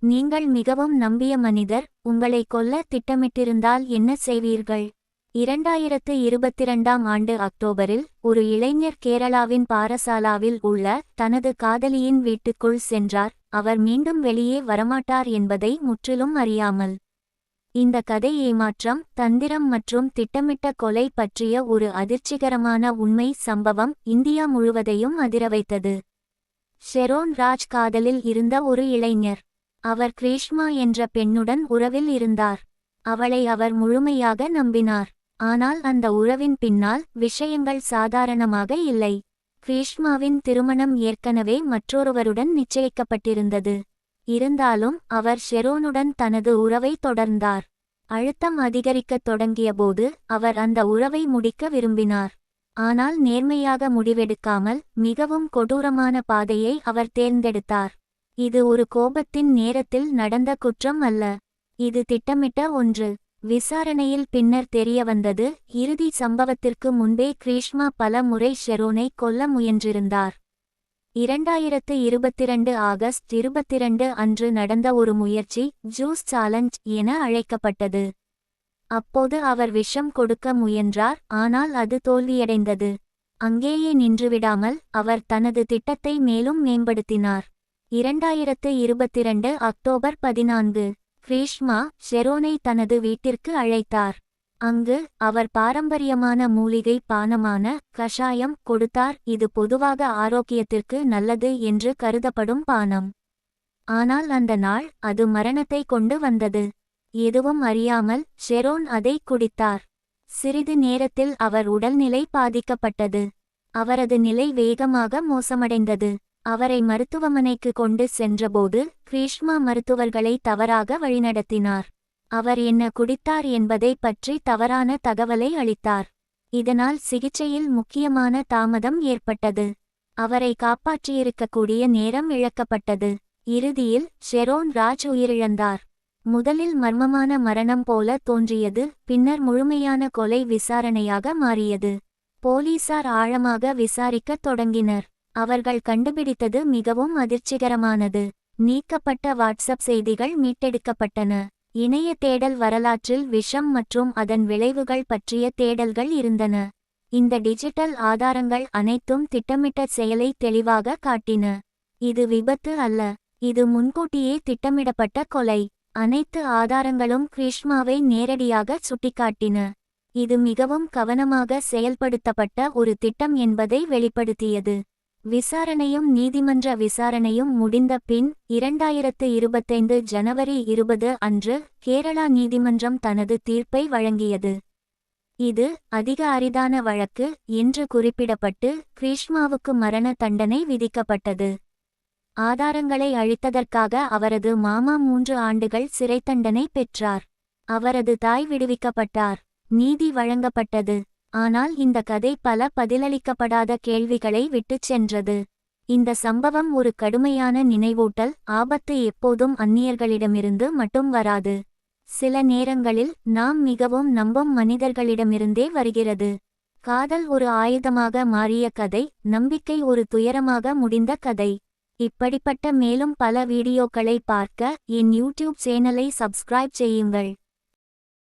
நீங்கள் மிகவும் நம்பிய மனிதர் உங்களை கொல்ல திட்டமிட்டிருந்தால் என்ன செய்வீர்கள்? 2022ஆம் ஆண்டு அக்டோபரில் ஒரு இளைஞர் கேரளாவின் பாரசாலாவில் உள்ள தனது காதலியின் வீட்டுக்குள் சென்றார். அவர் மீண்டும் வெளியே வரமாட்டார் என்பதை முற்றிலும் அறியாமல். இந்த கதை ஏமாற்றம், தந்திரம் மற்றும் திட்டமிட்ட கொலை பற்றிய ஒரு அதிர்ச்சிகரமான உண்மை சம்பவம் இந்தியா முழுவதையும் அதிரவைத்தது. ஷெரோன் ராஜ் காதலில் இருந்த ஒரு இளைஞர். அவர் கிரீஷ்மா என்ற பெண்ணுடன் உறவில் இருந்தார். அவளை அவர் முழுமையாக நம்பினார். ஆனால் அந்த உறவின் பின்னால் விஷயங்கள் சாதாரணமாக இல்லை. கிரீஷ்மாவின் திருமணம் ஏற்கனவே மற்றொருவருடன் நிச்சயிக்கப்பட்டிருந்தது. இருந்தாலும் அவர் ஷெரோனுடன் தனது உறவை தொடர்ந்தார். அழுத்தம் அதிகரிக்கத் தொடங்கியபோது அவர் அந்த உறவை முடிக்க விரும்பினார். ஆனால் நேர்மையாக முடிவெடுக்காமல் மிகவும் கொடூரமான பாதையை அவர் தேர்ந்தெடுத்தார். இது ஒரு கோபத்தின் நேரத்தில் நடந்த குற்றம் அல்ல. இது திட்டமிட்ட ஒன்று. விசாரணையில் பின்னர் தெரியவந்தது, இறுதி சம்பவத்திற்கு முன்பே கிரீஷ்மா பல முறை ஷெரோனை கொல்ல முயன்றிருந்தார். 2022 ஆகஸ்ட் 22 அன்று நடந்த ஒரு முயற்சி ஜூஸ் சாலஞ்ச் என அழைக்கப்பட்டது. அப்போது அவர் விஷம் கொடுக்க முயன்றார், ஆனால் அது தோல்வியடைந்தது. அங்கேயே நின்றுவிடாமல் அவர் தனது திட்டத்தை மேலும் மேம்படுத்தினார். 2022 அக்டோபர் 14 கிரீஷ்மா ஷெரோனை தனது வீட்டிற்கு அழைத்தார். அங்கு அவர் பாரம்பரியமான மூலிகை பானமான கஷாயம் கொடுத்தார். இது பொதுவாக ஆரோக்கியத்திற்கு நல்லது என்று கருதப்படும் பானம். ஆனால் அந்த நாள் அது மரணத்தை கொண்டு வந்தது. எதுவும் அறியாமல் ஷெரோன் அதை குடித்தார். சிறிது நேரத்தில் அவர் உடல்நிலை பாதிக்கப்பட்டது. அவரது நிலை வேகமாக மோசமடைந்தது. அவரை மருத்துவமனைக்கு கொண்டு சென்றபோது கிரீஷ்மா மருத்துவர்களை தவறாக வழிநடத்தினார். அவர் என்ன குடித்தார் என்பதை பற்றி தவறான தகவலை அளித்தார். இதனால் சிகிச்சையில் முக்கியமான தாமதம் ஏற்பட்டது. அவரை காப்பாற்றியிருக்கக்கூடிய நேரம் இழக்கப்பட்டது. இறுதியில் ஷெரோன் ராஜ் உயிரிழந்தார். முதலில் மர்மமான மரணம் போல தோன்றியது, பின்னர் முழுமையான கொலை விசாரணையாக மாறியது. போலீசார் ஆழமாக விசாரிக்கத் தொடங்கினர். அவர்கள் கண்டுபிடித்தது மிகவும் அதிர்ச்சிகரமானது. நீக்கப்பட்ட வாட்ஸ்அப் செய்திகள் மீட்டெடுக்கப்பட்டன. இணைய தேடல் வரலாற்றில் விஷம் மற்றும் அதன் விளைவுகள் பற்றிய தேடல்கள் இருந்தன. இந்த டிஜிட்டல் ஆதாரங்கள் அனைத்தும் திட்டமிட்ட செயலை தெளிவாக காட்டின. இது விபத்து அல்ல, இது முன்கூட்டியே திட்டமிடப்பட்ட கொலை. அனைத்து ஆதாரங்களும் கிரீஷ்மாவை நேரடியாக சுட்டிக்காட்டின. இது மிகவும் கவனமாக செயல்படுத்தப்பட்ட ஒரு திட்டம் என்பதை வெளிப்படுத்தியது. விசாரணையும் நீதிமன்ற விசாரணையும் முடிந்த பின் 2025 ஜனவரி 20 அன்று கேரளா நீதிமன்றம் தனது தீர்ப்பை வழங்கியது. இது அதிக அரிதான வழக்கு என்று குறிப்பிடப்பட்டு கிரீஷ்மாவுக்கு மரண தண்டனை விதிக்கப்பட்டது. ஆதாரங்களை அழித்ததற்காக அவரது மாமா 3 ஆண்டுகள் சிறை தண்டனை பெற்றார். அவரது தாய் விடுவிக்கப்பட்டார். நீதி வழங்கப்பட்டது. ஆனால் இந்த கதை பல பதிலளிக்கப்படாத கேள்விகளை விட்டுச் சென்றது. இந்த சம்பவம் ஒரு கடுமையான நினைவூட்டல், ஆபத்து எப்போதும் அந்நியர்களிடமிருந்து மட்டும் வராது. சில நேரங்களில் நாம் மிகவும் நம்பும் மனிதர்களிடமிருந்தே வருகிறது. காதல் ஒரு ஆயுதமாக மாறிய கதை, நம்பிக்கை ஒரு துயரமாக முடிந்த கதை. இப்படிப்பட்ட மேலும் பல வீடியோக்களை பார்க்க என் யூடியூப் சேனலை சப்ஸ்கிரைப் செய்யுங்கள்.